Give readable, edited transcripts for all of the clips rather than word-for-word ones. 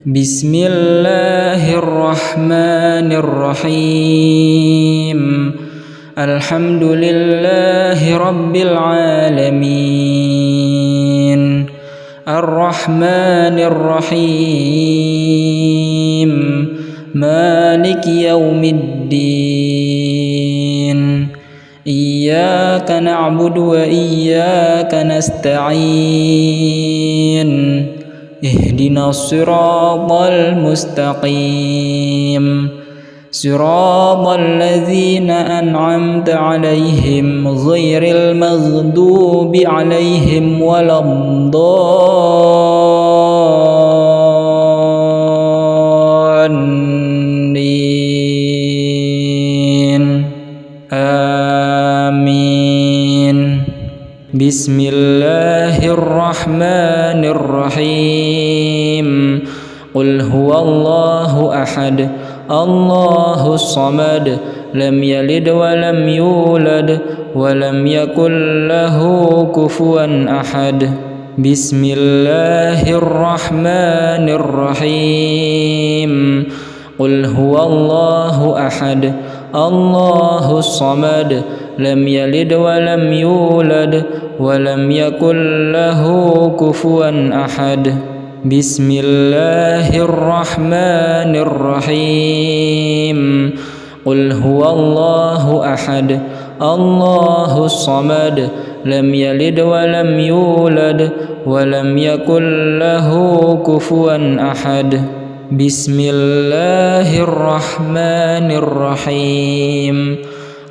بسم الله الرحمن الرحيم الحمد لله رب العالمين الرحمن الرحيم مالك يوم الدين إياك نعبد وإياك نستعين اهدنا الصراط المستقيم صراط الذين أنعمت عليهم غير المغضوب عليهم ولا الضالين آمين. بسم الله الرحمن الرحيم قل هو الله أحد الله الصمد لم يلد ولم يولد ولم يكن له كفوا أحد. بسم الله الرحمن الرحيم قل هو الله أحد الله الصمد لم يلد ولم يولد ولم يكن له كفوا أحد. بسم الله الرحمن الرحيم قل هو الله أحد الله الصمد لم يلد ولم يولد ولم يكن له كفوا أحد. بسم الله الرحمن الرحيم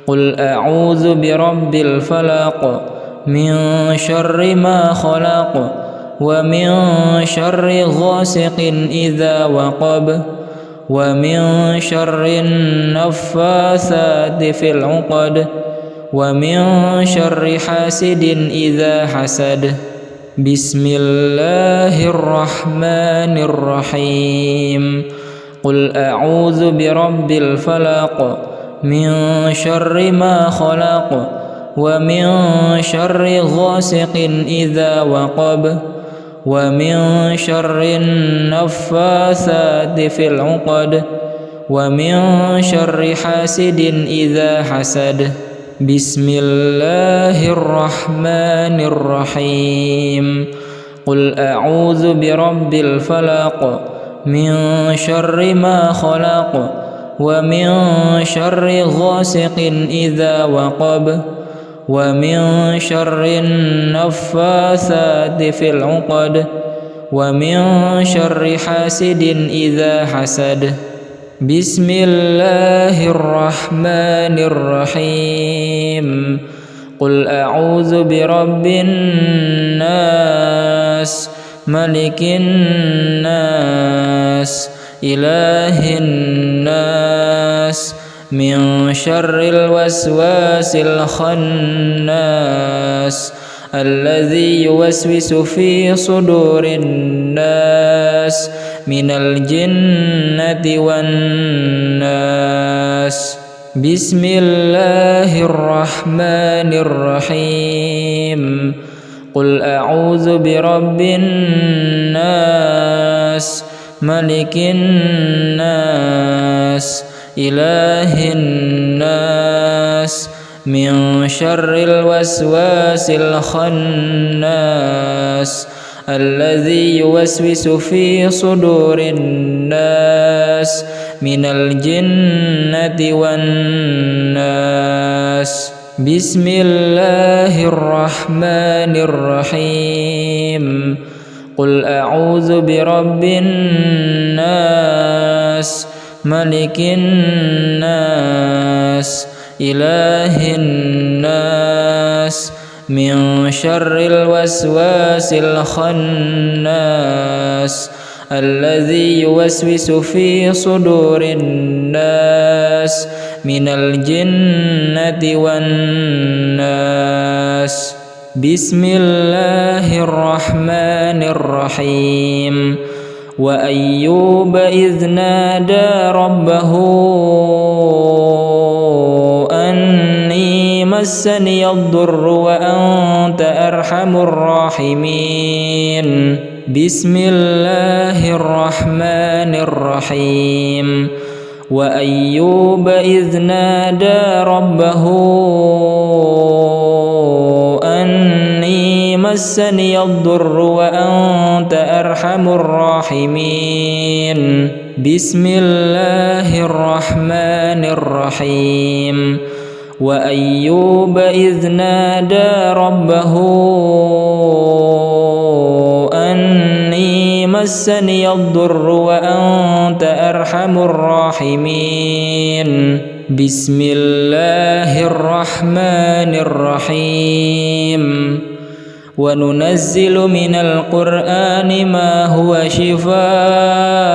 قل أعوذ برب الفلق من شر ما خلق ومن شر غاسق إذا وقب ومن شر النفاثات في العقد ومن شر حاسد إذا حسد. بسم الله الرحمن الرحيم قل أعوذ برب الفلق من شر ما خلق ومن شر غاسق إذا وقب ومن شر النفاثات في العقد ومن شر حاسد إذا حسد. بسم الله الرحمن الرحيم قل أعوذ برب الفلق من شر ما خلق ومن شر غاسق إذا وقب ومن شر النفاثات في العقد ومن شر حاسد إذا حسد. بسم الله الرحمن الرحيم قل أعوذ برب الناس ملك الناس إله الناس من شر الوسواس الخناس الذي يوسوس في صدور الناس من الجنة والناس. بسم الله الرحمن الرحيم قل أعوذ برب الناس ملك الناس إله الناس من شر الوسواس الخناس الذي يوسوس في صدور الناس من الجنة والناس. بسم الله الرحمن الرحيم قل أعوذ برب الناس ملك الناس إله الناس من شر الوسواس الخناس الذي يوسوس في صدور الناس من الجنة والناس. بسم الله الرحمن الرحيم وأيوب إذ نادى ربه أني مسني الضر وأنت أرحم الراحمين. بسم الله الرحمن الرحيم وأيوب إذ نادى ربه أني مسني الضر وأنت أرحم الراحمين بسم الله الرحمن الرحيم وأيوب إذ نادى ربه أني مسني الضر وأنت أرحم الراحمين بسم الله الرحمن الرحيم وننزل من القرآن ما هو شفاء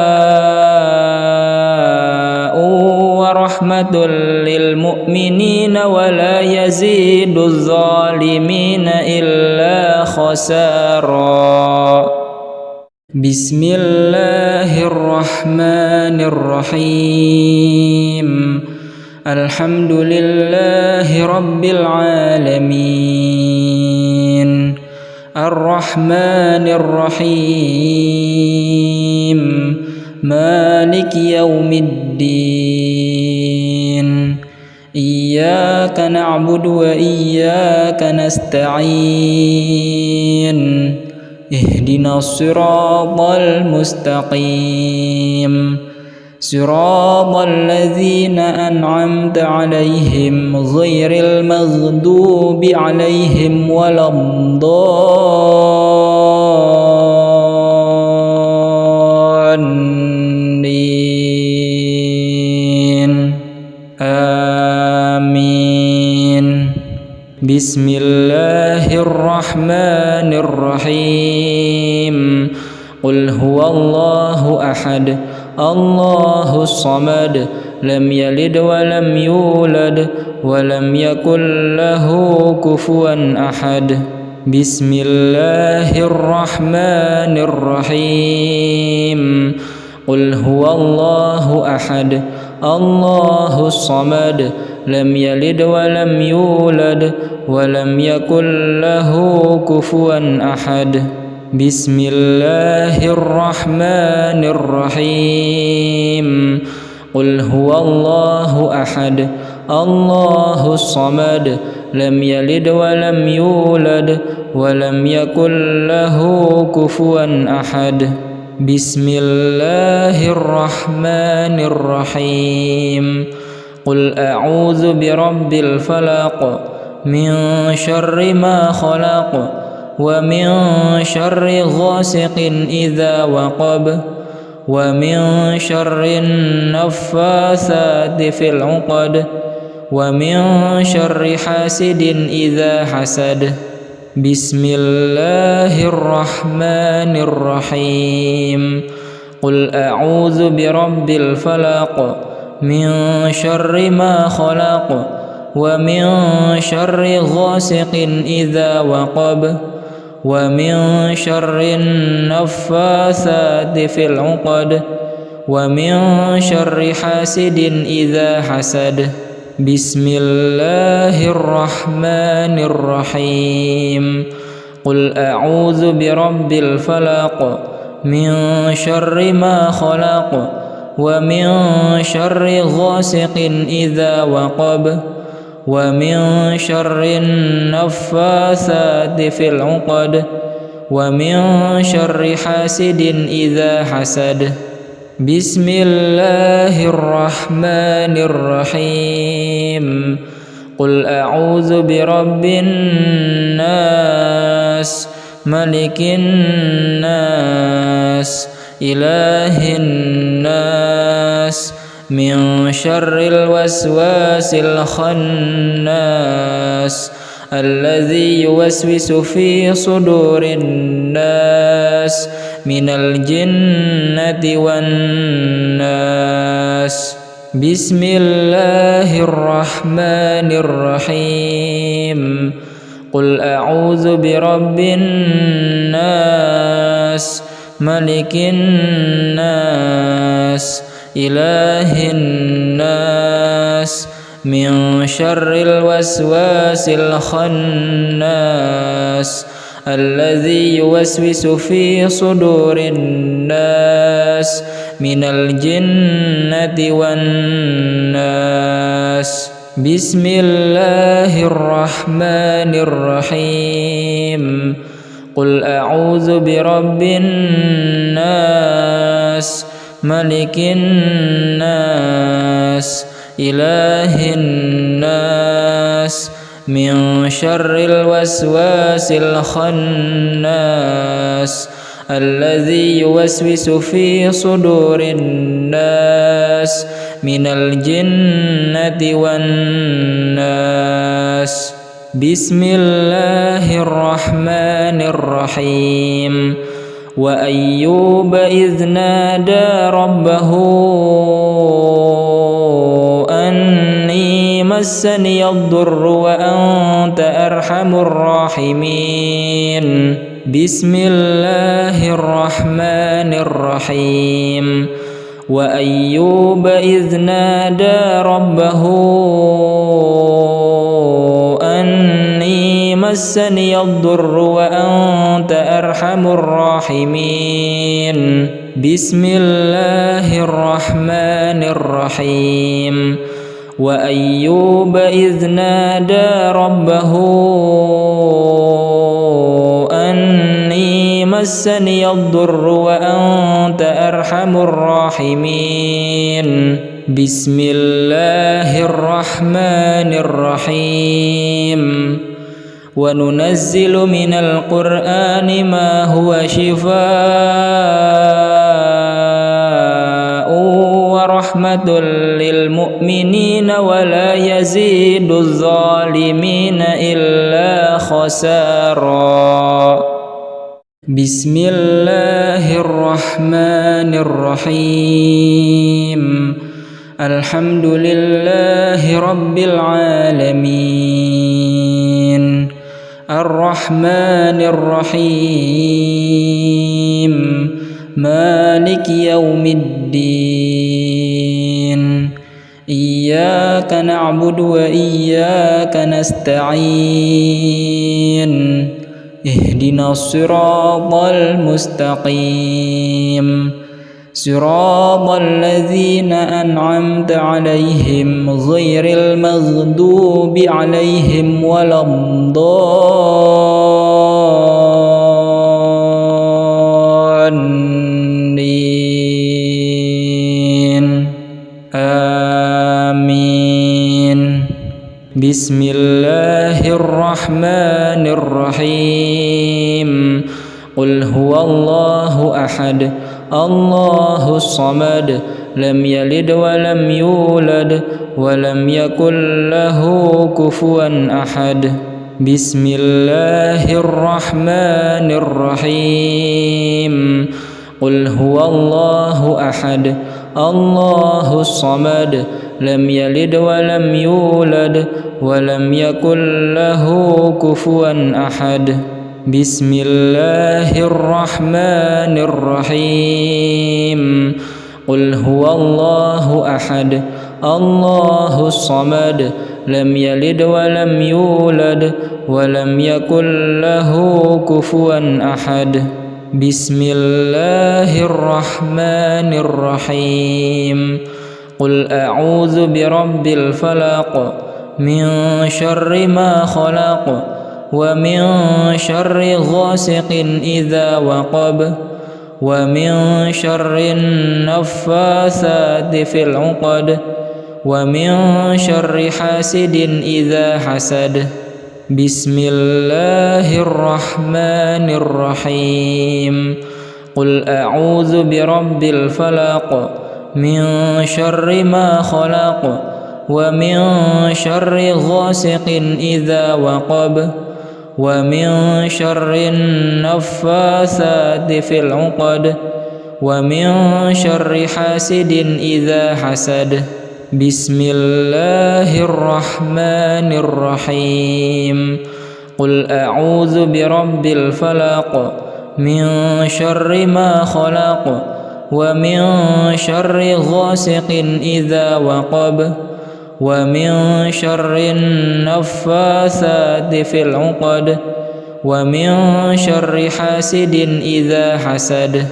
ورحمة للمؤمنين ولا يزيد الظالمين إلا خسارا بسم الله الرحمن الرحيم الحمد لله رب العالمين الرحمن الرحيم مالك يوم الدين إياك نعبد وإياك نستعين اهدنا الصراط المستقيم صراط الذين أنعمت عليهم غير المغضوب عليهم ولا الضالين آمين بسم الله الرحمن الرحيم قل هو الله أحد الله الصمد لم يلد ولم يولد ولم يكن له كفوا أحد بسم الله الرحمن الرحيم قل هو الله أحد الله الصمد لم يلد ولم يولد ولم يكن له كفوا أحد بسم الله الرحمن الرحيم قل هو الله أحد الله الصمد لم يلد ولم يولد ولم يكن له كفوا أحد بسم الله الرحمن الرحيم قل أعوذ برب الفلق من شر ما خلق ومن شر غاسق إذا وقب ومن شر النفاثات في العقد ومن شر حاسد إذا حسد بسم الله الرحمن الرحيم قل أعوذ برب الفلق من شر ما خلق ومن شر غاسق إذا وقب ومن شر النفاثات في العقد ومن شر حاسد إذا حسد بسم الله الرحمن الرحيم قل أعوذ برب الفلق من شر ما خلق ومن شر غاسق إذا وقب ومن شر النفاثات في العقد ومن شر حاسد إذا حسد بسم الله الرحمن الرحيم قل أعوذ برب الناس ملك الناس إله الناس من شر الوسواس الخناس الذي يوسوس في صدور الناس من الجنة والناس بسم الله الرحمن الرحيم قل أعوذ برب الناس ملك الناس إله الناس من شر الوسواس الخناس الذي يوسوس في صدور الناس من الجنة والناس. بسم الله الرحمن الرحيم. قل أعوذ برب الناس ملك الناس إله الناس من شر الوسواس الخناس الذي يوسوس في صدور الناس من الجنة والناس. بسم الله الرحمن الرحيم. وأيوب إذ نادى ربه أني مسني الضر وأنت أرحم الراحمين. بسم الله الرحمن الرحيم. وأيوب إذ نادى ربه أني مسني الضر وأنت أرحم الراحمين. بسم الله الرحمن الرحيم. وأيوب إذ نادى ربه أني مسني الضر وأنت أرحم الراحمين. بسم الله الرحمن الرحيم. وننزل من القرآن ما هو شفاء ورحمة للمؤمنين ولا يزيد الظالمين إلا خسارا. بسم الله الرحمن الرحيم. الحمد لله رب العالمين الرحمن الرحيم مالك يوم الدين إياك نعبد وإياك نستعين اهدنا الصراط المستقيم صراط الذين أنعمت عليهم غير المغضوب عليهم ولا الضالين آمين. بسم الله الرحمن الرحيم. قل هو الله أحد الله الصمد لم يلد ولم يولد ولم يكن له كفوا أحد. بسم الله الرحمن الرحيم. قل هو الله أحد الله الصمد لم يلد ولم يولد ولم يكن له كفوا أحد. بسم الله الرحمن الرحيم. قل هو الله أحد الله الصمد لم يلد ولم يولد ولم يكن له كفوا أحد. بسم الله الرحمن الرحيم. قل أعوذ برب الفلق من شر ما خلق ومن شر غاسق إذا وقب ومن شر النفاثات في العقد ومن شر حاسد إذا حسد. بسم الله الرحمن الرحيم. قل أعوذ برب الفلق من شر ما خلق ومن شر غاسق إذا وقب ومن شر النفاثات في العقد ومن شر حاسد إذا حسد. بسم الله الرحمن الرحيم. قل أعوذ برب الفلق من شر ما خلق ومن شر غاسق إذا وقب ومن شر النفاثات في العقد ومن شر حاسد إذا حسد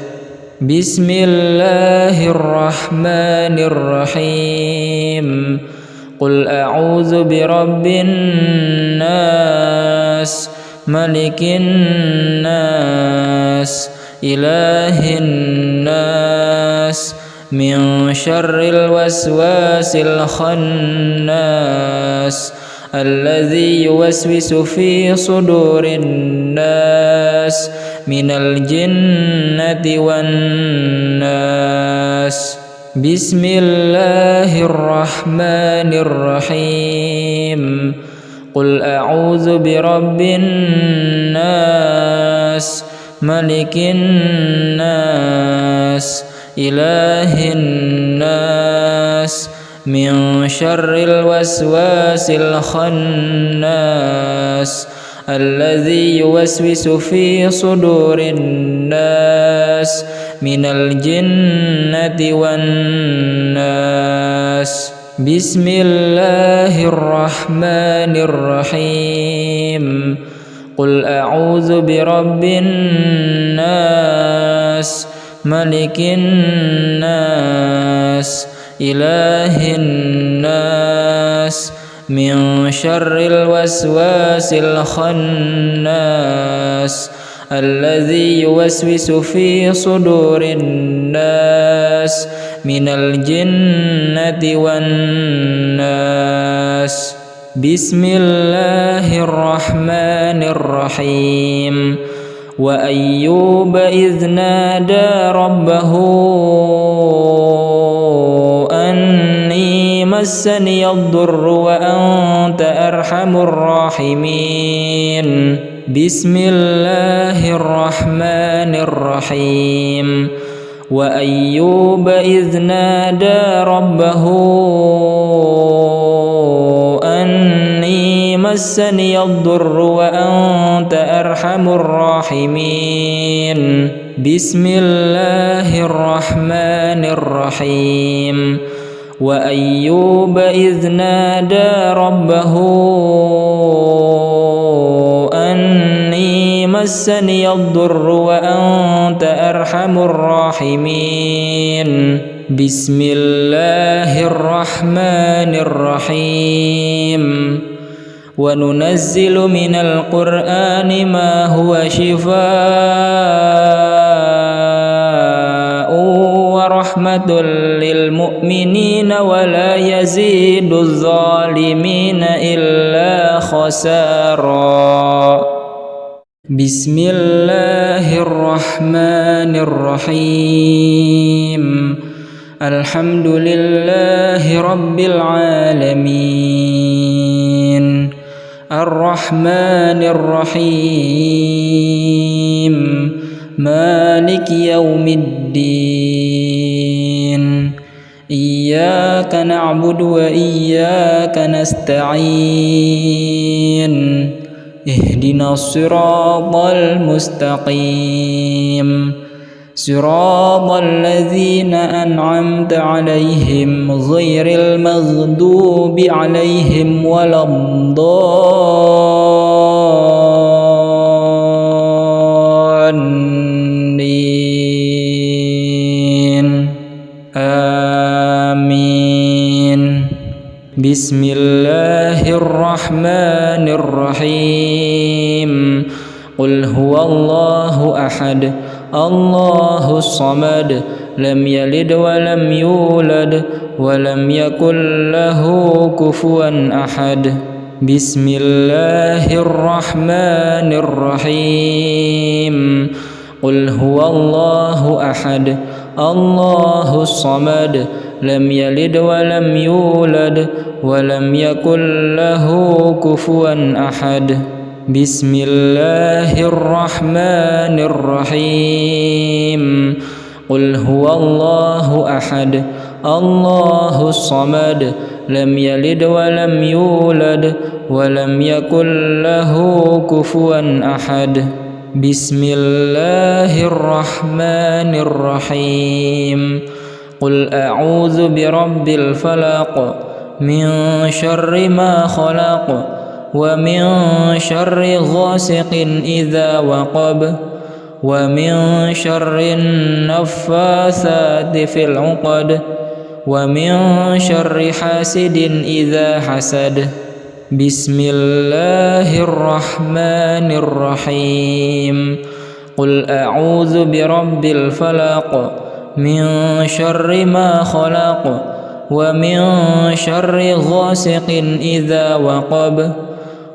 بسم الله الرحمن الرحيم قل أعوذ برب الناس ملك الناس إله الناس من شر الوسواس الخناس الذي يوسوس في صدور الناس من الجنة والناس بسم الله الرحمن الرحيم قل أعوذ برب الناس ملك الناس إله الناس من شر الوسواس الخناس الذي يوسوس في صدور الناس من الجنة والناس بسم الله الرحمن الرحيم قل أعوذ برب الناس ملك الناس إله الناس من شر الوسواس الخناس الذي يوسوس في صدور الناس من الجنة والناس بسم الله الرحمن الرحيم وأيوب إذ نادى ربه أني مسني الضر وأنت أرحم الراحمين بسم الله الرحمن الرحيم وأيوب إذ نادى ربه أني مسني الضر وأنت أرحم الراحمين بسم الله الرحمن الرحيم وأيوب إذ نادى ربه أني مسني الضر وأنت أرحم الراحمين بسم الله الرحمن الرحيم وننزل من القرآن ما هو شفاء ورحمة للمؤمنين ولا يزيد الظالمين إلا خسارا بسم الله الرحمن الرحيم الحمد لله رب العالمين الرحمن الرحيم مالك يوم الدين إياك نعبد وإياك نستعين اهدنا الصراط المستقيم صراط الذين أنعمت عليهم غير المغضوب عليهم ولا الضالين آمين بسم الله الرحمن الرحيم قل هو الله أحد الله الصمد لم يلد ولم يولد ولم يكن له كفوا أحد بسم الله الرحمن الرحيم قل هو الله أحد الله الصمد لم يلد ولم يولد ولم يكن له كفوا أحد بسم الله الرحمن الرحيم قل هو الله أحد الله الصمد لم يلد ولم يولد ولم يكن له كفوا أحد بسم الله الرحمن الرحيم قل أعوذ برب الفلق من شر ما خلق ومن شر غاسق إذا وقب ومن شر النفاثات في العقد ومن شر حاسد إذا حسد. بسم الله الرحمن الرحيم. قل أعوذ برب الفلق من شر ما خلق ومن شر غاسق إذا وقب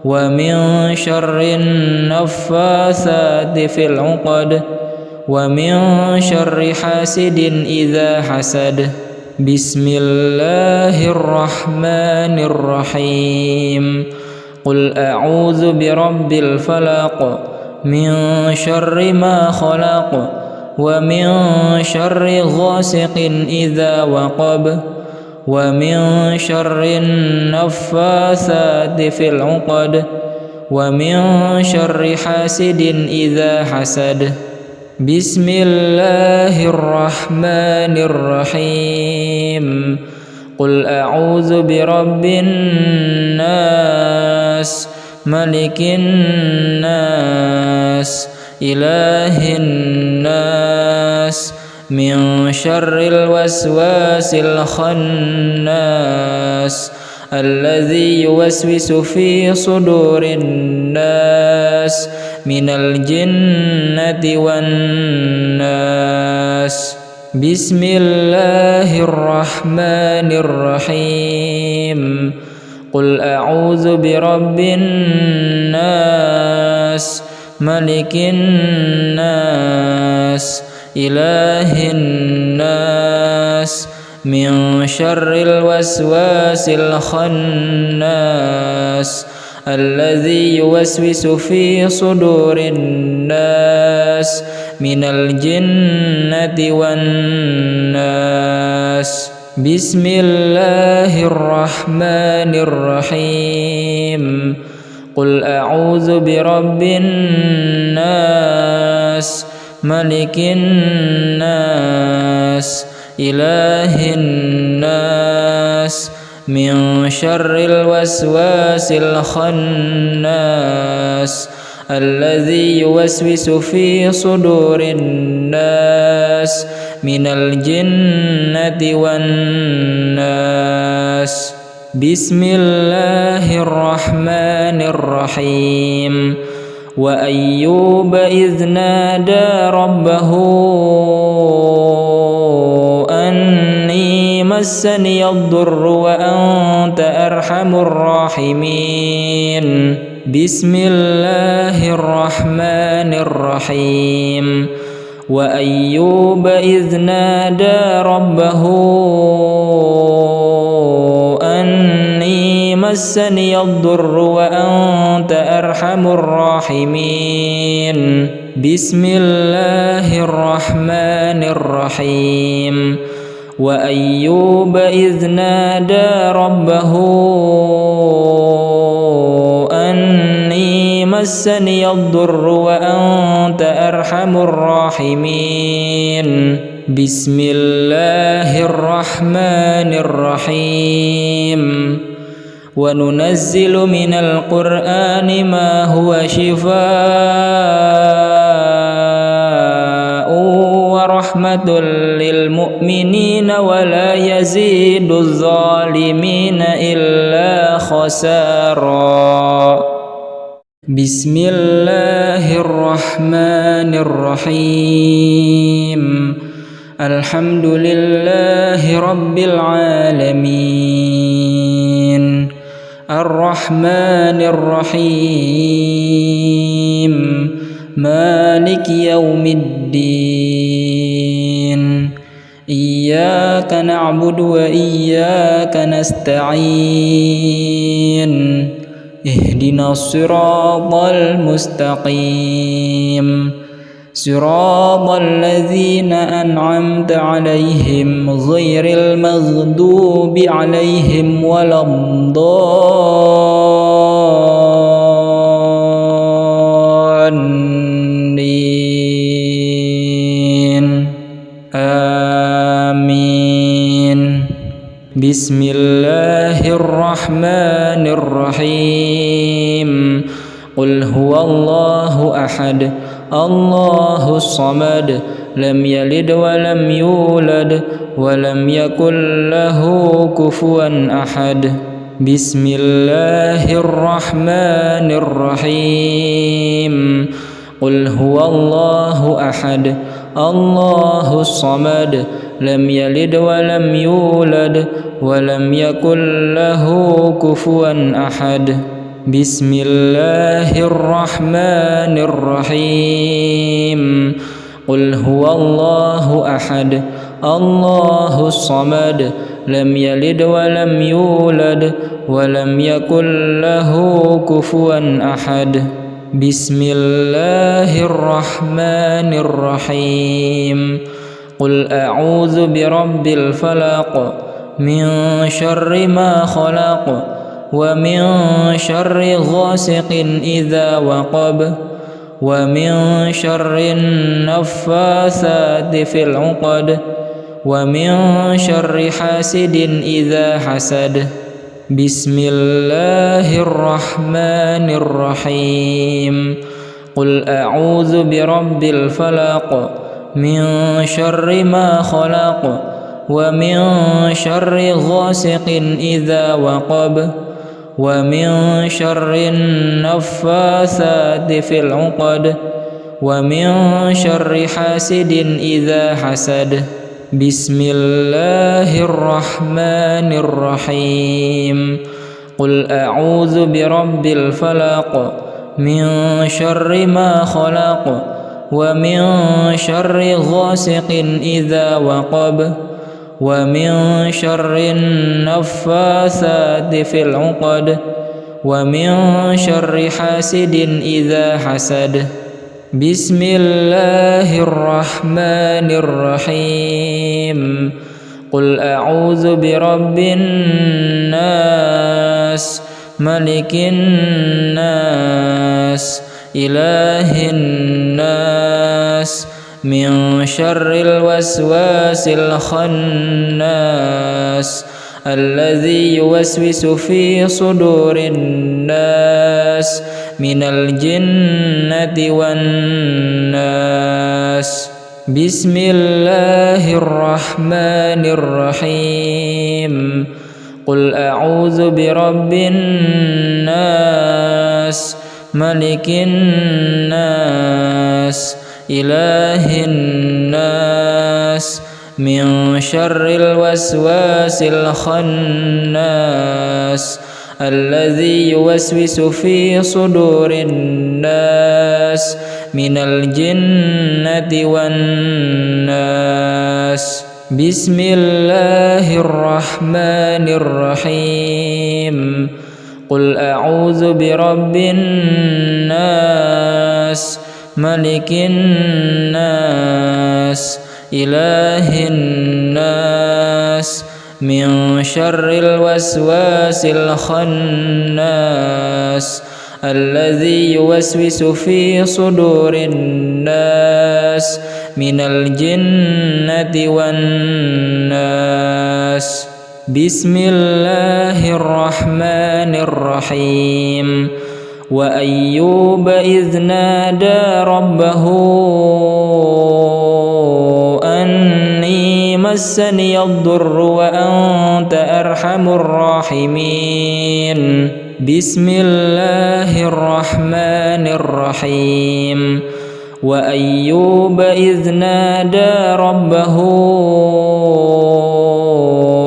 ومن شر النفاثات في العقد ومن شر حاسد إذا حسد. بسم الله الرحمن الرحيم. قل أعوذ برب الفلق من شر ما خلق ومن شر غاسق إذا وقب ومن شر النفاثات في العقد ومن شر حاسد إذا حسد. بسم الله الرحمن الرحيم. قل أعوذ برب الناس ملك الناس إله الناس من شر الوسواس الخناس الذي يوسوس في صدور الناس من الجنة والناس. بسم الله الرحمن الرحيم. قل أعوذ برب الناس ملك الناس إله الناس من شر الوسواس الخناس الذي يوسوس في صدور الناس من الجنة والناس. بسم الله الرحمن الرحيم. قل أعوذ برب الناس ملك الناس إله الناس من شر الوسواس الخناس الذي يوسوس في صدور الناس من الجنة والناس. بسم الله الرحمن الرحيم. وأيوب إذ نادى ربه أني مسني الضر وأنت أرحم الراحمين. بسم الله الرحمن الرحيم. وأيوب إذ نادى ربه أني مسني الضر وأنت أرحم الراحمين. بسم الله الرحمن الرحيم. وأيوب إذ نادى ربه أني مسني الضر وأنت أرحم الراحمين. بسم الله الرحمن الرحيم. وننزل من القرآن ما هو شفاء ورحمة للمؤمنين ولا يزيد الظالمين إلا خسارا. بسم الله الرحمن الرحيم. الحمد لله رب العالمين. الرحمن الرحيم. مالك يوم الدين. إياك نعبد وإياك نستعين. اهدنا الصراط المستقيم. صراط الذين أنعمت عليهم غير المغضوب عليهم ولا الضالين. آمين. بسم الله الرحمن الرحيم قل هو الله أحد الله الصمد لم يلد ولم يولد ولم يكن له كفوا أحد بسم الله الرحمن الرحيم قل هو الله أحد الله الصمد لم يلد ولم يولد ولم يكن له كفوا أحد بسم الله الرحمن الرحيم قل هو الله أحد الله الصمد لم يلد ولم يولد ولم يكن له كفوا أحد بسم الله الرحمن الرحيم قل أعوذ برب الفلق من شر ما خلق ومن شر غاسق إذا وقب ومن شر النفاثات في العقد ومن شر حاسد إذا حسد بسم الله الرحمن الرحيم قل أعوذ برب الفلق من شر ما خلق ومن شر غاسق إذا وقب ومن شر النفاثات في العقد ومن شر حاسد إذا حسد بسم الله الرحمن الرحيم قل أعوذ برب الفلق من شر ما خلق ومن شر غاسق إذا وقب ومن شر النفاثات في العقد ومن شر حاسد إذا حسد بسم الله الرحمن الرحيم قل أعوذ برب الناس ملك الناس إله الناس من شر الوسواس الخناس الذي يوسوس في صدور الناس من الجنة والناس بسم الله الرحمن الرحيم قل أعوذ برب الناس ملك الناس إله الناس من شر الوسواس الخناس الذي يوسوس في صدور الناس من الجنة والناس بسم الله الرحمن الرحيم قل أعوذ برب الناس ملك الناس إله الناس من شر الوسواس الخناس الذي يوسوس في صدور الناس من الجنة والناس بسم الله الرحمن الرحيم وأيوب إذ نادى ربه أني مسني الضر وأنت أرحم الراحمين بسم الله الرحمن الرحيم وأيوب إذ نادى ربه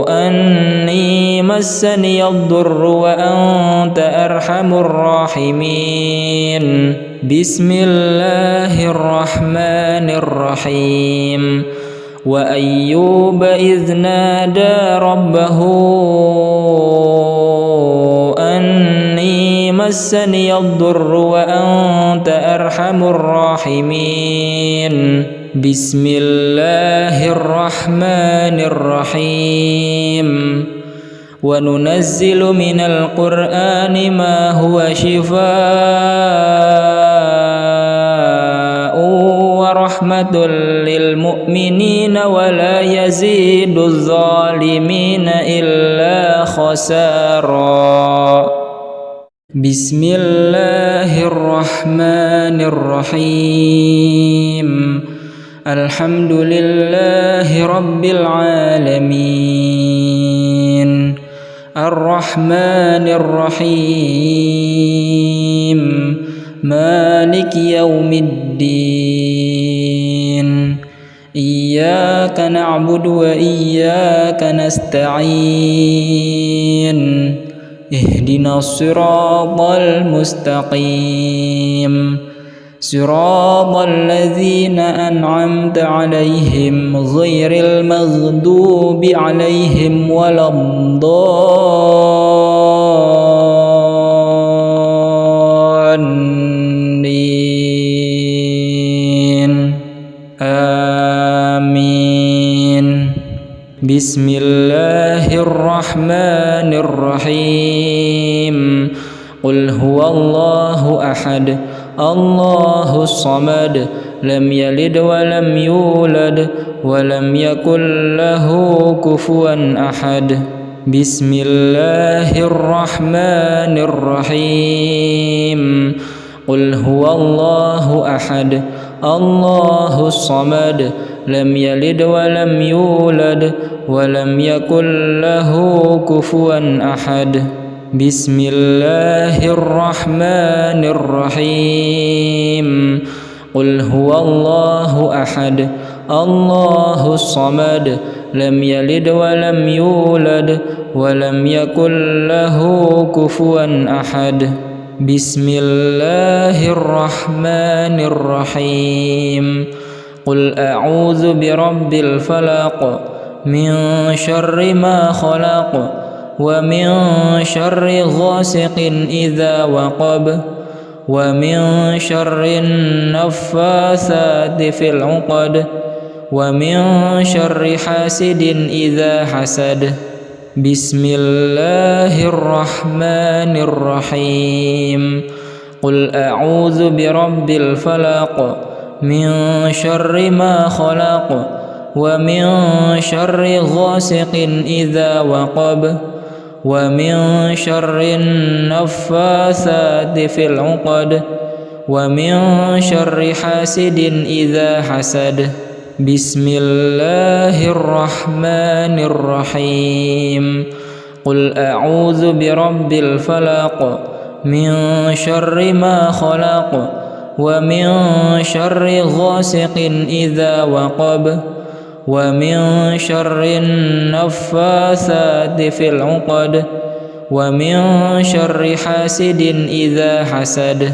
أني مسني الضر وأنت أرحم الراحمين بسم الله الرحمن الرحيم وأيوب إذ نادى ربه أني مسني الضر وأنت أرحم الراحمين بسم الله الرحمن الرحيم وننزل من القرآن ما هو شفاء ورحمة للمؤمنين ولا يزيد الظالمين إلا خسارا. بسم الله الرحمن الرحيم. الحمد لله رب العالمين الرحمن الرحيم مالك يوم الدين إياك نعبد وإياك نستعين اهدنا الصراط المستقيم صراط الذين أنعمت عليهم غير المغضوب عليهم ولا الضالين آمين. بسم الله الرحمن الرحيم. قل هو الله أحد الله الصمد لم يلد ولم يولد ولم يكن له كفوا أحد. بسم الله الرحمن الرحيم. قل هو الله أحد الله الصمد لم يلد ولم يولد ولم يكن له كفوا أحد. بسم الله الرحمن الرحيم. قل هو الله أحد الله الصمد لم يلد ولم يولد ولم يكن له كفوا أحد. بسم الله الرحمن الرحيم. قل أعوذ برب الفلق من شر ما خلق ومن شر غاسق إذا وقب ومن شر النفاثات في العقد ومن شر حاسد إذا حسد. بسم الله الرحمن الرحيم. قل أعوذ برب الفلق من شر ما خلق ومن شر غاسق إذا وقب ومن شر النفاثات في العقد ومن شر حاسد إذا حسد. بسم الله الرحمن الرحيم. قل أعوذ برب الفلق من شر ما خلق ومن شر غاسق إذا وقب ومن شر النفاثات في العقد ومن شر حاسد إذا حسد.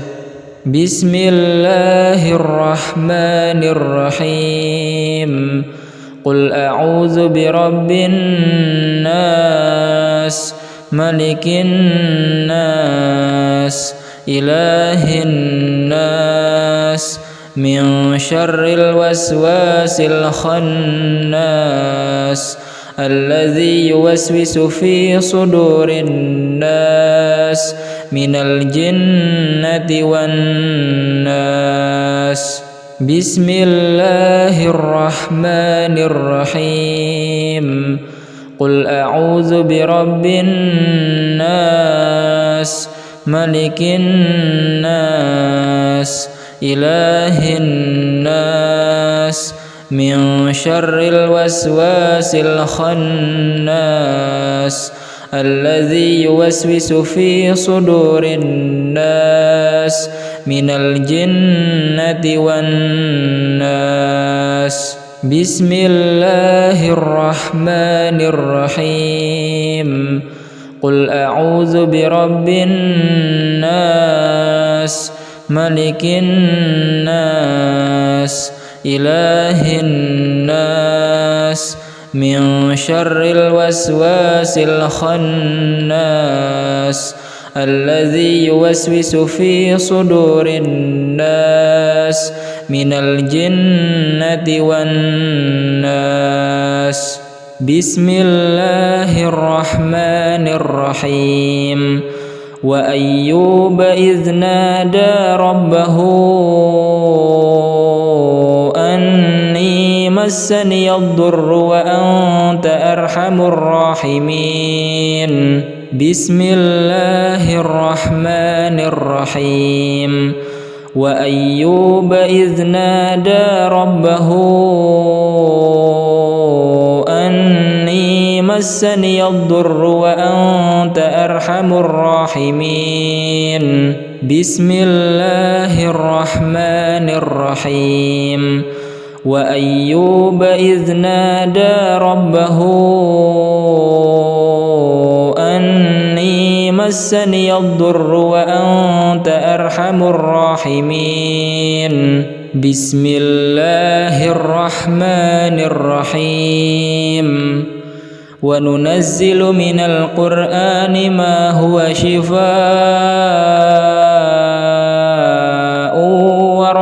بسم الله الرحمن الرحيم. قل أعوذ برب الناس ملك الناس إله الناس من شر الوسواس الخناس الذي يوسوس في صدور الناس من الجنة والناس. بسم الله الرحمن الرحيم. قل أعوذ برب الناس ملك الناس إله الناس من شر الوسواس الخناس الذي يوسوس في صدور الناس من الجنة والناس. بسم الله الرحمن الرحيم. قل أعوذ برب الناس ملك الناس إله الناس من شر الوسواس الخناس الذي يوسوس في صدور الناس من الجنة والناس. بسم الله الرحمن الرحيم. وأيوب إذ نادى ربه مسني الضر وأنت أرحم الراحمين بسم الله الرحمن الرحيم وأيوب إذ نادى ربه أني مسني الضر وأنت أرحم الراحمين بسم الله الرحمن الرحيم وأيوب إذ نادى ربه أني مسني الضر وأنت أرحم الراحمين بسم الله الرحمن الرحيم وننزل من القرآن ما هو شفاء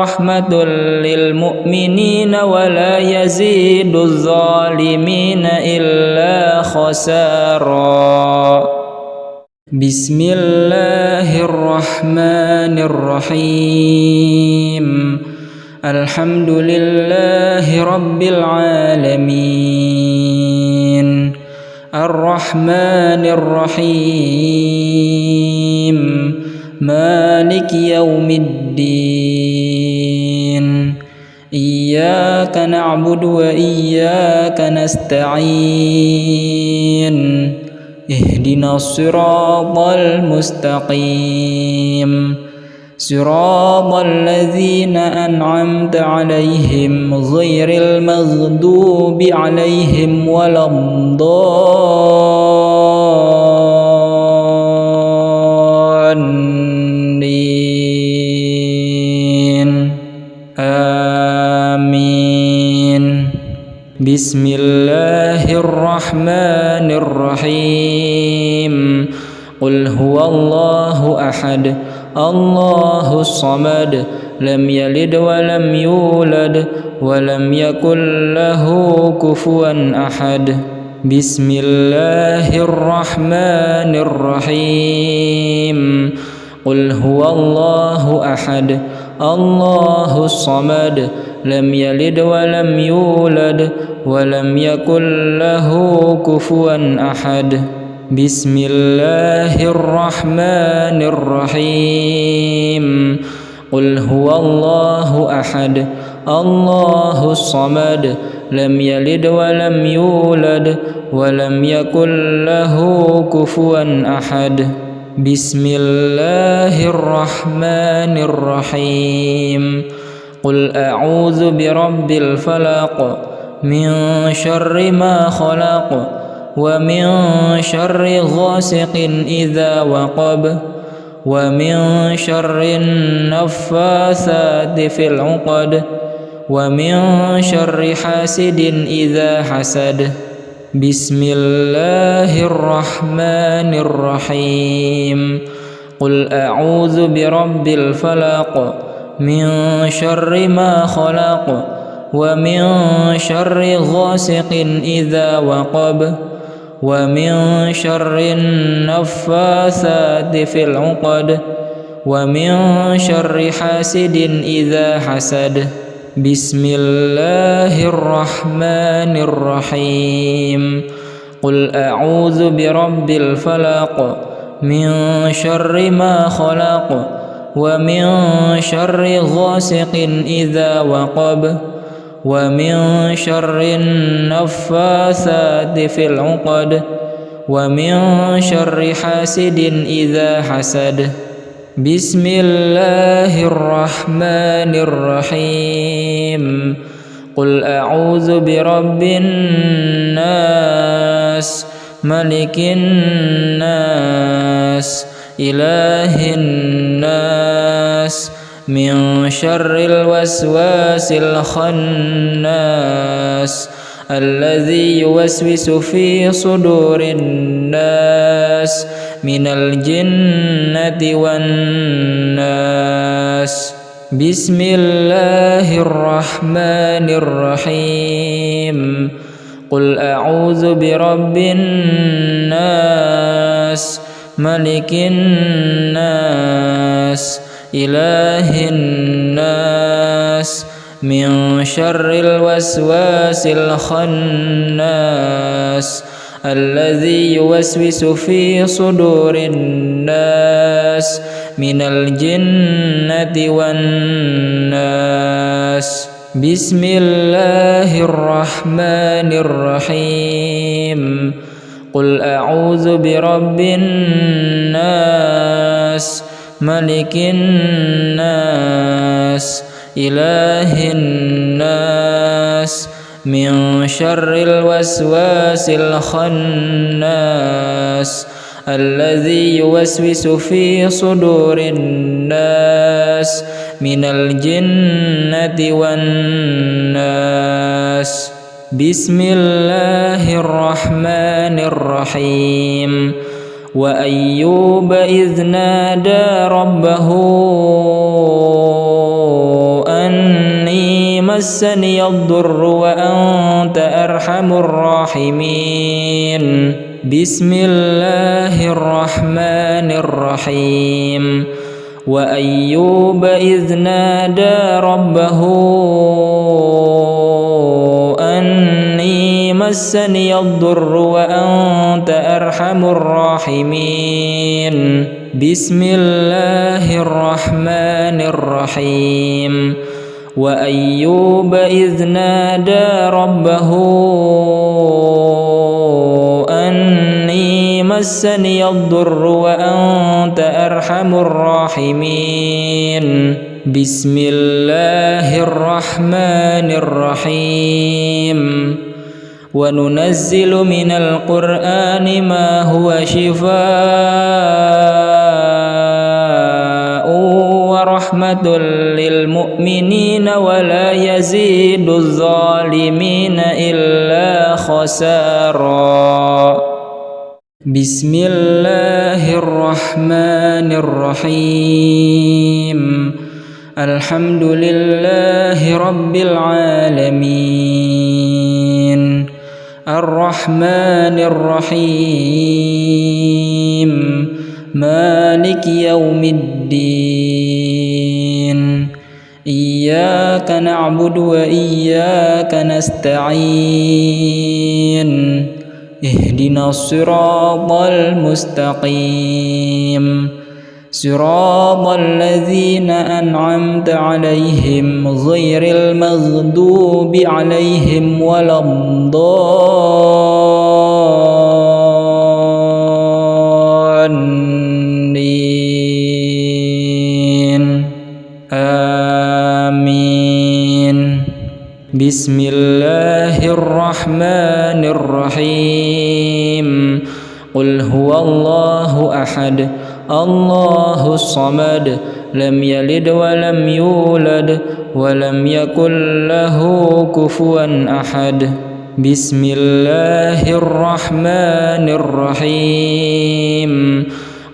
ورحمة للمؤمنين ولا يزيد الظالمين إلا خسارا بسم الله الرحمن الرحيم الحمد لله رب العالمين الرحمن الرحيم مالك يوم الدين إياك نعبد وإياك نستعين اهدنا الصراط المستقيم صراط الذين أنعمت عليهم غير المغضوب عليهم ولا الضالين آمين بسم الله الرحمن الرحيم قل هو الله أحد الله الصمد لم يلد ولم يولد ولم يكن له كفوا أحد بسم الله الرحمن الرحيم قل هو الله أحد الله الصمد لم يلد ولم يولد ولم يكن له كفوا أحد بسم الله الرحمن الرحيم قل هو الله أحد الله الصمد لم يلد ولم يولد ولم يكن له كفوا أحد بسم الله الرحمن الرحيم قل أعوذ برب الفلق من شر ما خلق ومن شر غاسق إذا وقب ومن شر النفاثات في العقد ومن شر حاسد إذا حسد بسم الله الرحمن الرحيم قل أعوذ برب الفلق من شر ما خلق ومن شر غاسق إذا وقب ومن شر النفاثات في العقد ومن شر حاسد إذا حسد بسم الله الرحمن الرحيم قل أعوذ برب الفلق من شر ما خلق ومن شر غاسق إذا وقب ومن شر النفاثات في العقد ومن شر حاسد إذا حسد بسم الله الرحمن الرحيم قل أعوذ برب الناس ملك الناس إله الناس من شر الوسواس الخناس الذي يوسوس في صدور الناس من الجنة والناس بسم الله الرحمن الرحيم قل أعوذ برب الناس ملك الناس إله الناس من شر الوسواس الخناس الذي يوسوس في صدور الناس من الجنة والناس. بسم الله الرحمن الرحيم. قل أعوذ برب الناس ملك الناس إله الناس من شر الوسواس الخناس الذي يوسوس في صدور الناس من الجنة والناس. بسم الله الرحمن الرحيم. وأيوب إذ نادى ربه أني مسني الضر وأنت أرحم الراحمين. بسم الله الرحمن الرحيم. وأيوب إذ نادى ربه أني مسني الضر وأنت أرحم الراحمين. بسم الله الرحمن الرحيم. وأيوب إذ نادى ربه أني مسني الضر وأنت أرحم الراحمين. بسم الله الرحمن الرحيم. وننزل من القرآن ما هو شفاء ورحمة للمؤمنين ولا يزيد الظالمين إلا خسارا. بسم الله الرحمن الرحيم. الحمد لله رب العالمين الرحمن الرحيم مالك يوم الدين إياك نعبد وإياك نستعين اهدنا الصراط المستقيم صراط الذين أنعمت عليهم غير المغضوب عليهم ولا الضالين آمين. بسم الله الرحمن الرحيم. قل هو الله أحد الله الصمد لم يلد ولم يولد ولم يكن له كفوا أحد. بسم الله الرحمن الرحيم.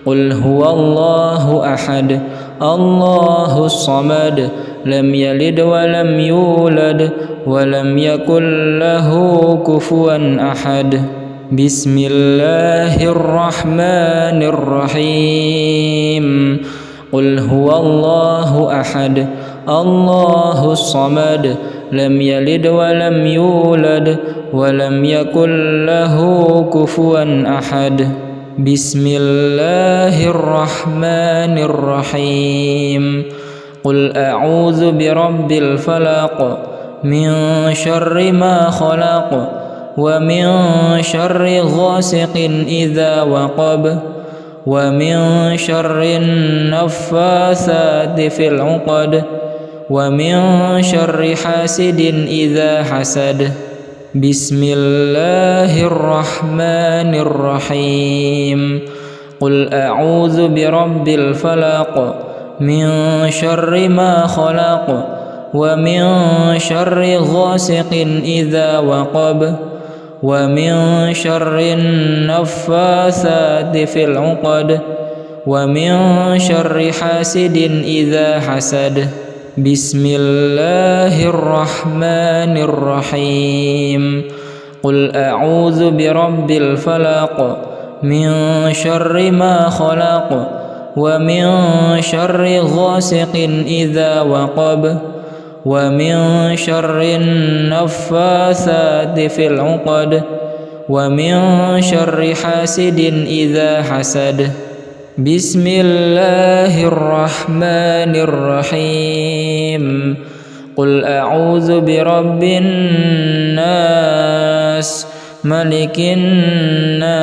قل هو الله أحد الله الصمد لم يلد ولم يولد ولم يكن له كفوا أحد. بسم الله الرحمن الرحيم. قل هو الله أحد الله الصمد لم يلد ولم يولد ولم يكن له كفوا أحد. بسم الله الرحمن الرحيم. قل أعوذ برب الفلق من شر ما خلق ومن شر غاسق إذا وقب ومن شر النفاثات في العقد ومن شر حاسد إذا حسد. بسم الله الرحمن الرحيم. قل أعوذ برب الفلق من شر ما خلق ومن شر غاسق إذا وقب ومن شر النفاثات في العقد ومن شر حاسد إذا حسد. بسم الله الرحمن الرحيم. قل أعوذ برب الفلق من شر ما خلق ومن شر غاسق إذا وقب ومن شر النفاثات في العقد ومن شر حاسد إذا حسد بسم الله الرحمن الرحيم قل أعوذ برب الناس ملك الناس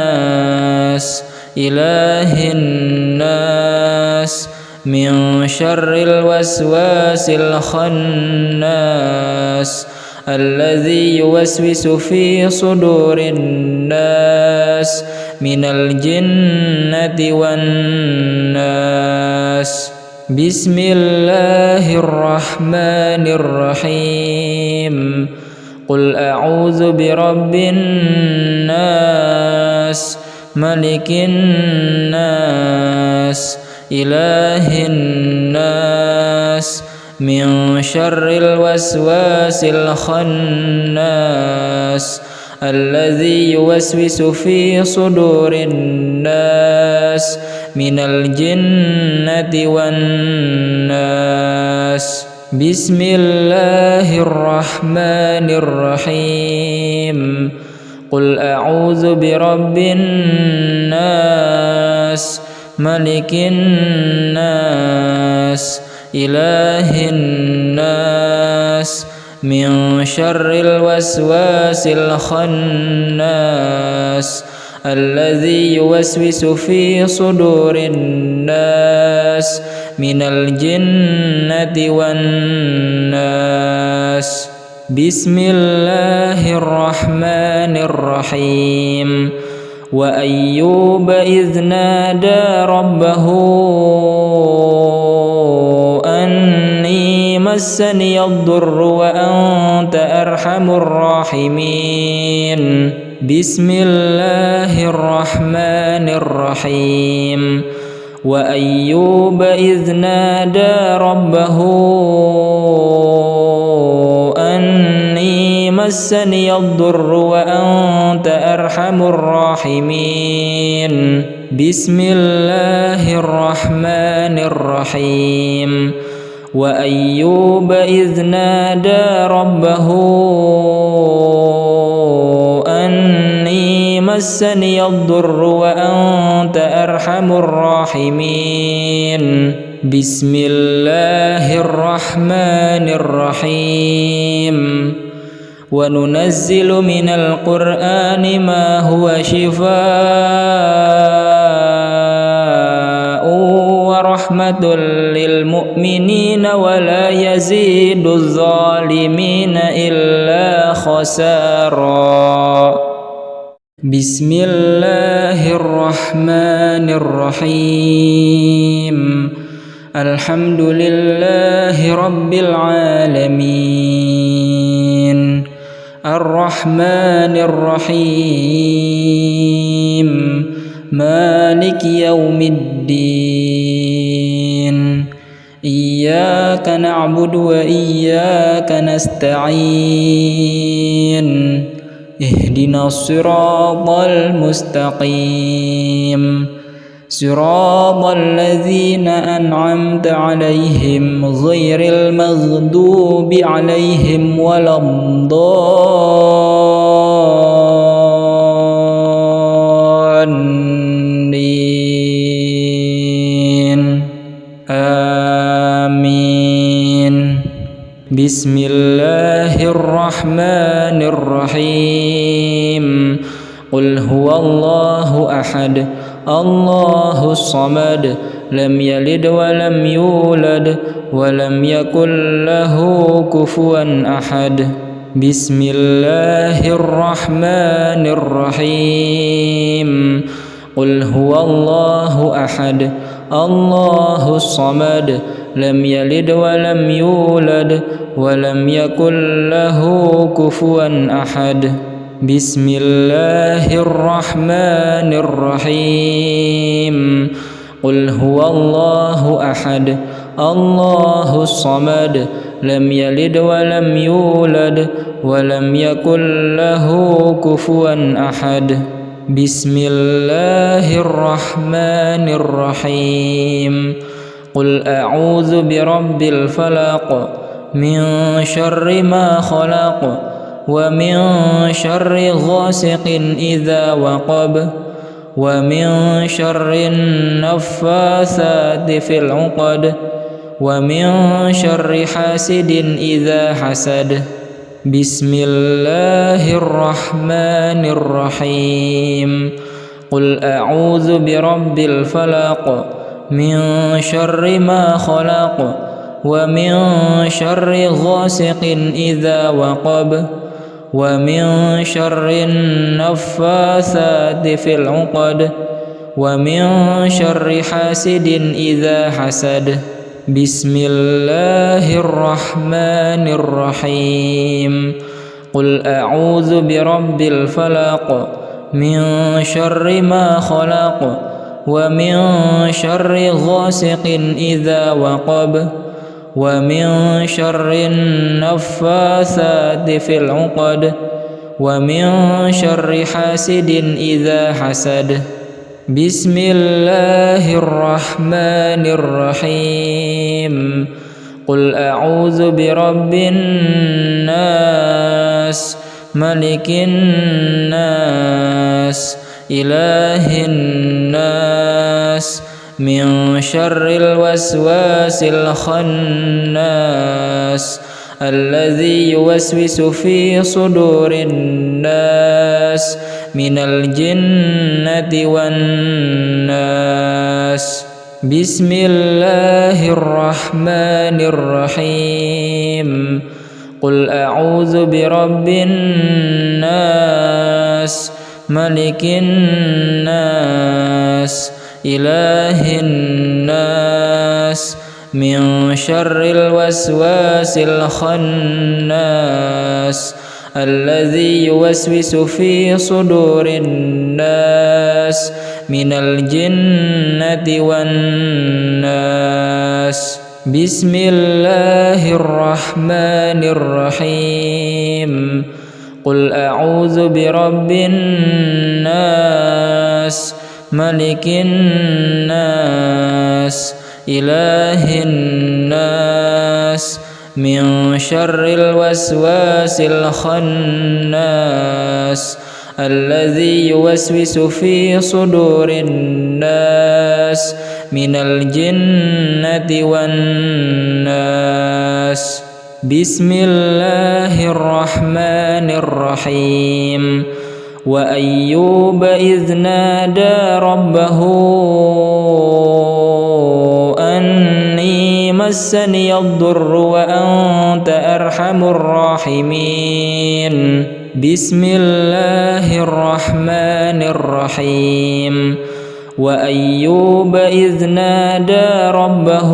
إله الناس من شر الوسواس الخناس الذي يوسوس في صدور الناس من الجنة والناس بسم الله الرحمن الرحيم قل أعوذ برب الناس ملك الناس إله الناس من شر الوسواس الخناس الذي يوسوس في صدور الناس من الجنة والناس بسم الله الرحمن الرحيم قل أعوذ برب الناس ملك الناس إله الناس من شر الوسواس الخناس الذي يوسوس في صدور الناس من الجنة والناس بسم الله الرحمن الرحيم وأيوب إذ نادى ربه أني مسني الضر وأنت أرحم الراحمين بسم الله الرحمن الرحيم وأيوب إذ نادى ربه أني مسني الضر وأنت أرحم الراحمين بسم الله الرحمن الرحيم وأيوب إذ نادى ربه أني مسني الضر وأنت أرحم الراحمين بسم الله الرحمن الرحيم وننزل من القرآن ما هو شفاء ورحمة للمؤمنين ولا يزيد الظالمين إلا خسارا بسم الله الرحمن الرحيم الحمد لله رب العالمين الرحمن الرحيم مالك يوم الدين إياك نعبد وإياك نستعين اهدنا الصراط المستقيم صراط الذين أنعمت عليهم غير المغضوب عليهم ولا الضالين آمين بسم الله الرحمن الرحيم قل هو الله أحد الله الصمد لم يلد ولم يولد ولم يكن له كفوا أحد بسم الله الرحمن الرحيم قل هو الله أحد الله الصمد لم يلد ولم يولد ولم يكن له كفوا أحد بسم الله الرحمن الرحيم قل هو الله أحد الله الصمد لم يلد ولم يولد ولم يكن له كفوا أحد بسم الله الرحمن الرحيم قل أعوذ برب الفلق من شر ما خلق ومن شر غاسق إذا وقب ومن شر النفاثات في العقد ومن شر حاسد إذا حسد. بسم الله الرحمن الرحيم. قل أعوذ برب الفلق من شر ما خلق ومن شر غاسق إذا وقب ومن شر النفاثات في العقد ومن شر حاسد إذا حسد. بسم الله الرحمن الرحيم. قل أعوذ برب الفلق من شر ما خلق ومن شر غاسق إذا وقب ومن شر النفاثات في العقد ومن شر حاسد إذا حسد. بسم الله الرحمن الرحيم. قل أعوذ برب الناس ملك الناس إله الناس من شر الوسواس الخناس الذي يوسوس في صدور الناس من الجنة والناس. بسم الله الرحمن الرحيم. قل أعوذ برب الناس ملك الناس إله الناس من شر الوسواس الخناس الذي يوسوس في صدور الناس من الجنة والناس. بسم الله الرحمن الرحيم. قل أعوذ برب الناس ملك الناس إله الناس من شر الوسواس الخناس الذي يوسوس في صدور الناس من الجنة والناس. بسم الله الرحمن الرحيم. وأيوب إذ نادى ربه أني مسني الضر وأنت أرحم الراحمين. بسم الله الرحمن الرحيم. وأيوب إذ نادى ربه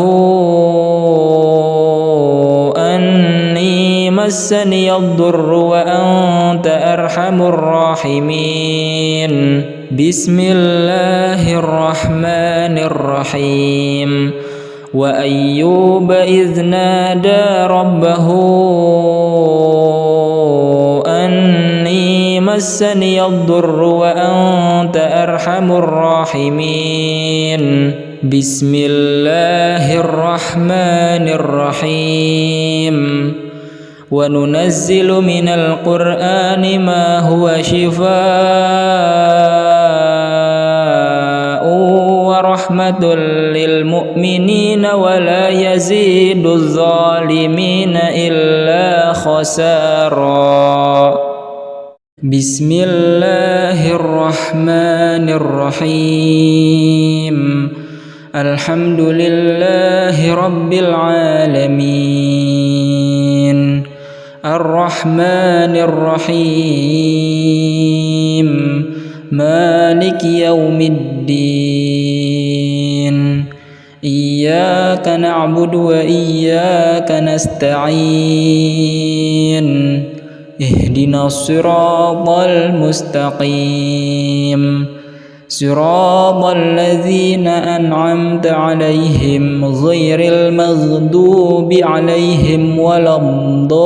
أني مسني الضر وأنت أرحم الراحمين. بسم الله الرحمن الرحيم. وأيوب إذ نادى ربه أني مسني الضر وأنت أرحم الراحمين. بسم الله الرحمن الرحيم. وننزل من القرآن ما هو شفاء ورحمة للمؤمنين ولا يزيد الظالمين إلا خسارا. بسم الله الرحمن الرحيم. الحمد لله رب العالمين الرحمن الرحيم مالك يوم الدين. إياك نعبد وإياك نستعين. اهدنا الصراط المستقيم صراط الذين أنعمت عليهم غير المغضوب عليهم ولا الضالين.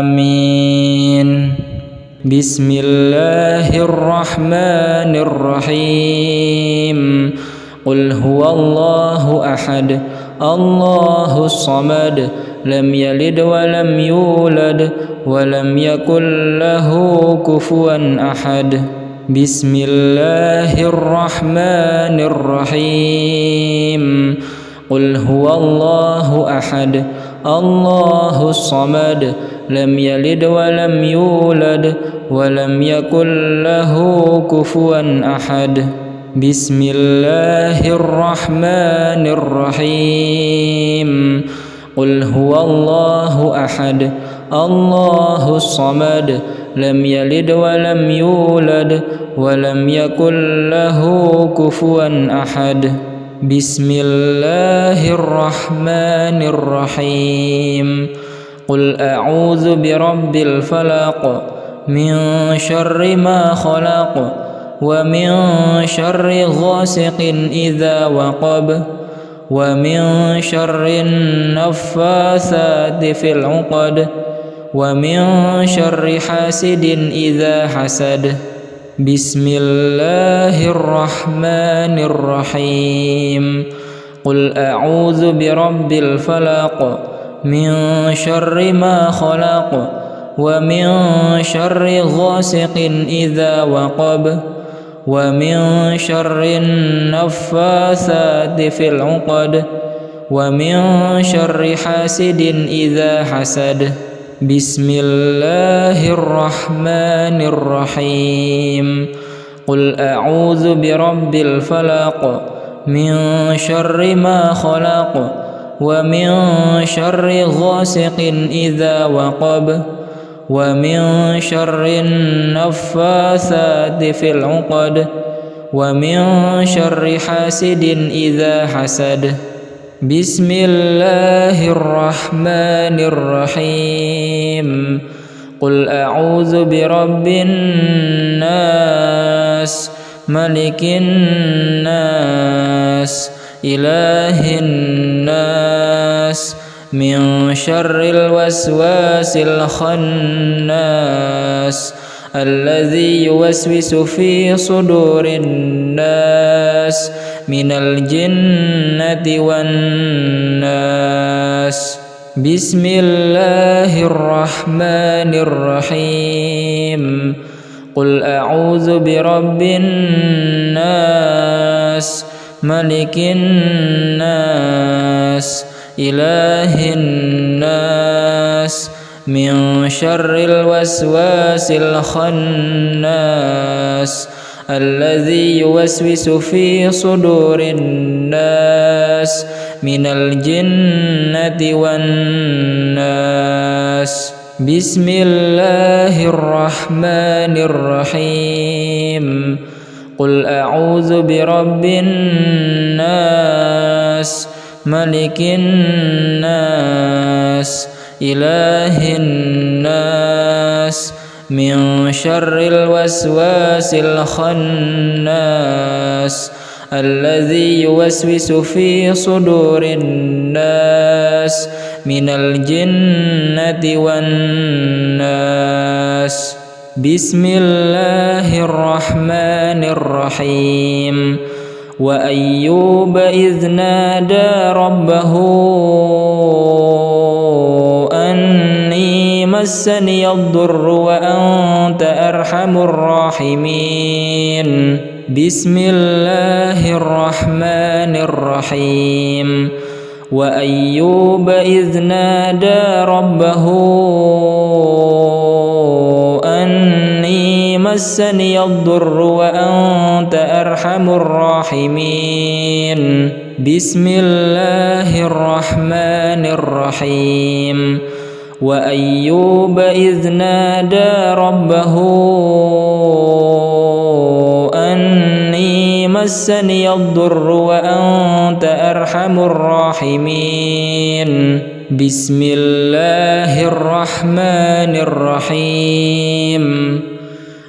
آمين. بسم الله الرحمن الرحيم قل هو الله أحد الله الصمد لم يلد ولم يولد ولم يكن له كفوا أحد بسم الله الرحمن الرحيم قل هو الله أحد الله الصمد لم يلد ولم يولد ولم يكن له كفوا أحد بسم الله الرحمن الرحيم قل هو الله أحد الله الصمد لم يلد ولم يولد ولم يكن له كفوا أحد بسم الله الرحمن الرحيم قل أعوذ برب الفلق من شر ما خلق ومن شر غاسق إذا وقب ومن شر النفاثات في العقد ومن شر حاسد إذا حسد بسم الله الرحمن الرحيم قل أعوذ برب الفلق من شر ما خلق ومن شر غاسق إذا وقب ومن شر النفاثات في العقد ومن شر حاسد إذا حسد بسم الله الرحمن الرحيم قل أعوذ برب الفلق من شر ما خلق ومن شر غاسق إذا وقب ومن شر النفاثات في العقد ومن شر حاسد إذا حسد بسم الله الرحمن الرحيم قل أعوذ برب الناس ملك الناس إله الناس من شر الوسواس الخناس الذي يوسوس في صدور الناس من الجنة والناس بسم الله الرحمن الرحيم قل أعوذ برب الناس ملك الناس إله الناس من شر الوسواس الخناس الذي يوسوس في صدور الناس من الجنة والناس بسم الله الرحمن الرحيم قل أعوذ برب الناس ملك الناس إله الناس من شر الوسواس الخناس الذي يوسوس في صدور الناس من الجنة والناس بسم الله الرحمن الرحيم وأيوب إذ نادى ربه أني مسني الضر وأنت أرحم الراحمين بسم الله الرحمن الرحيم وأيوب إذ نادى ربه أني مسني الضر وأنت أرحم الراحمين بسم الله الرحمن الرحيم وأيوب إذ نادى ربه أني مسني الضر وأنت أرحم الراحمين بسم الله الرحمن الرحيم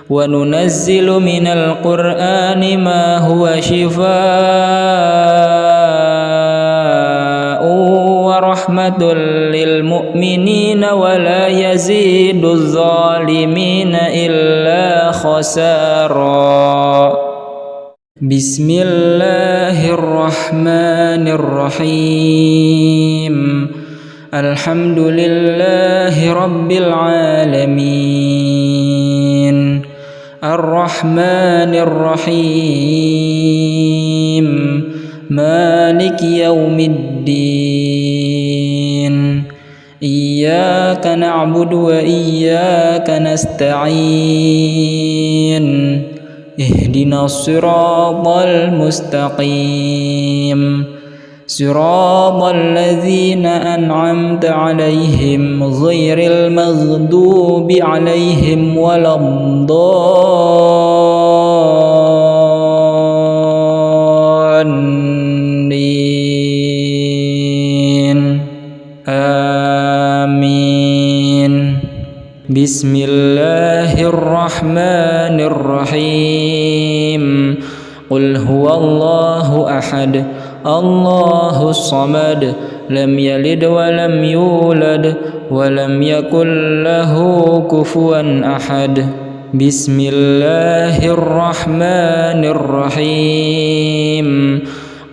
وننزل من القرآن ما هو شفاء رحمة للمؤمنين ولا يزيد الظالمين إلا خسارا. بسم الله الرحمن الرحيم. الحمد لله رب العالمين الرحمن الرحيم مالك يوم الدين إياك نعبد وإياك نستعين اهدنا الصراط المستقيم صراط الذين أنعمت عليهم غير المغضوب عليهم ولا الضالين آمين. بسم الله الرحمن الرحيم. قل هو الله أحد الله الصمد لم يلد ولم يولد ولم يكن له كفوا أحد. بسم الله الرحمن الرحيم.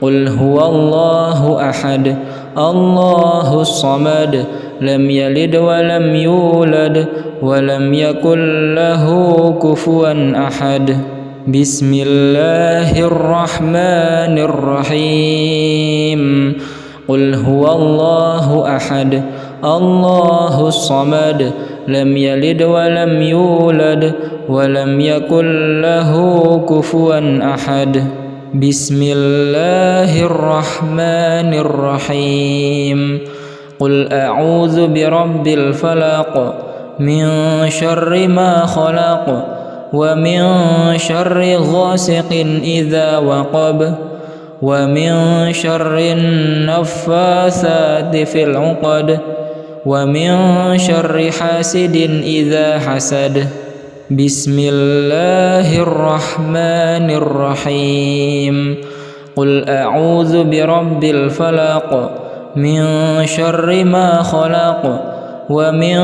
قل هو الله أحد الله الصمد لم يلد ولم يولد ولم يكن له كفوا أحد. بسم الله الرحمن الرحيم. قل هو الله أحد الله الصمد لم يلد ولم يولد ولم يكن له كفوا أحد. بسم الله الرحمن الرحيم. قل أعوذ برب الفلق من شر ما خلق ومن شر غاسق إذا وقب ومن شر النفاثات في العقد ومن شر حاسد إذا حسد. بسم الله الرحمن الرحيم. قل أعوذ برب الفلق من شر ما خلق ومن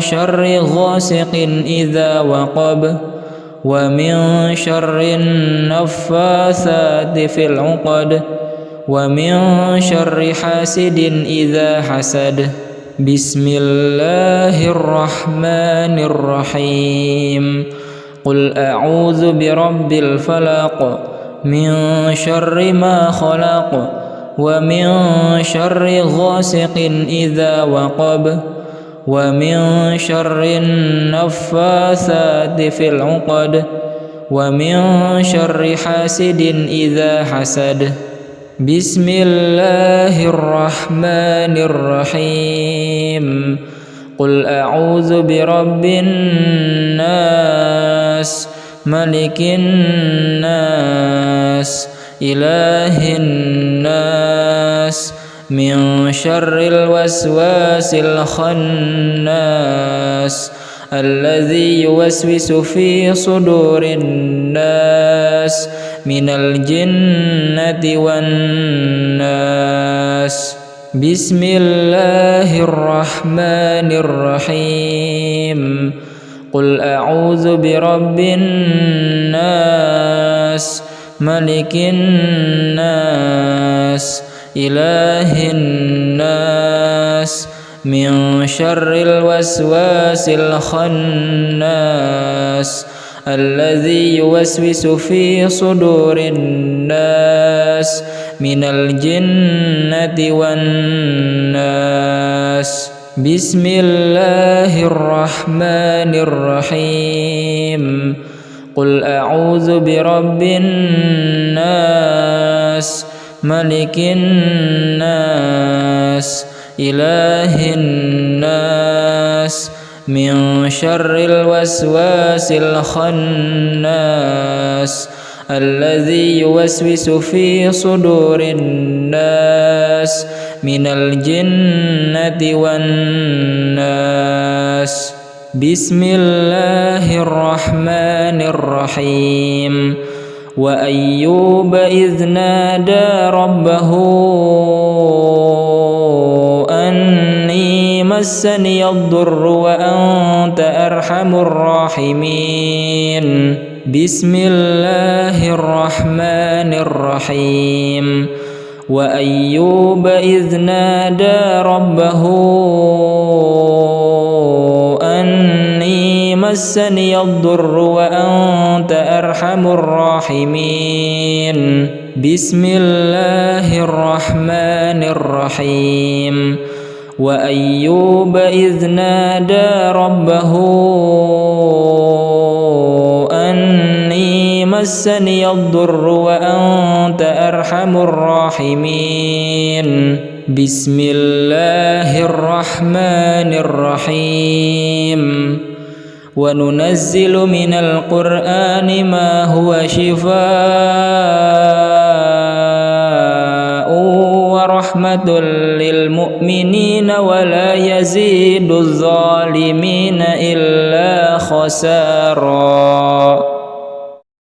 شر غاسق إذا وقب ومن شر النفاثات في العقد ومن شر حاسد إذا حسد. بسم الله الرحمن الرحيم. قل أعوذ برب الفلق من شر ما خلق ومن شر غاسق إذا وقب ومن شر النفاثات في العقد ومن شر حاسد إذا حسد. بسم الله الرحمن الرحيم. قل أعوذ برب الناس ملك الناس إله الناس من شر الوسواس الخناس الذي يوسوس في صدور الناس من الجنة والناس. بسم الله الرحمن الرحيم. قل أعوذ برب الناس ملك الناس إله الناس من شر الوسواس الخناس الذي يوسوس في صدور الناس من الجنة والناس. بسم الله الرحمن الرحيم. قل أعوذ برب الناس ملك الناس إله الناس من شر الوسواس الخناس الذي يوسوس في صدور الناس من الجنة والناس. بسم الله الرحمن الرحيم. وأيوب إذ نادى ربه مسني الضر وأنت أرحم الراحمين بسم الله الرحمن الرحيم وأيوب إذ نادى ربه أني مسني الضر وأنت أرحم الراحمين بسم الله الرحمن الرحيم وأيوب إذ نادى ربه أني مسني الضر وأنت أرحم الراحمين بسم الله الرحمن الرحيم وننزل من القرآن ما هو شفاء ورحمة للمؤمنين ولا يزيد الظالمين إلا خسارا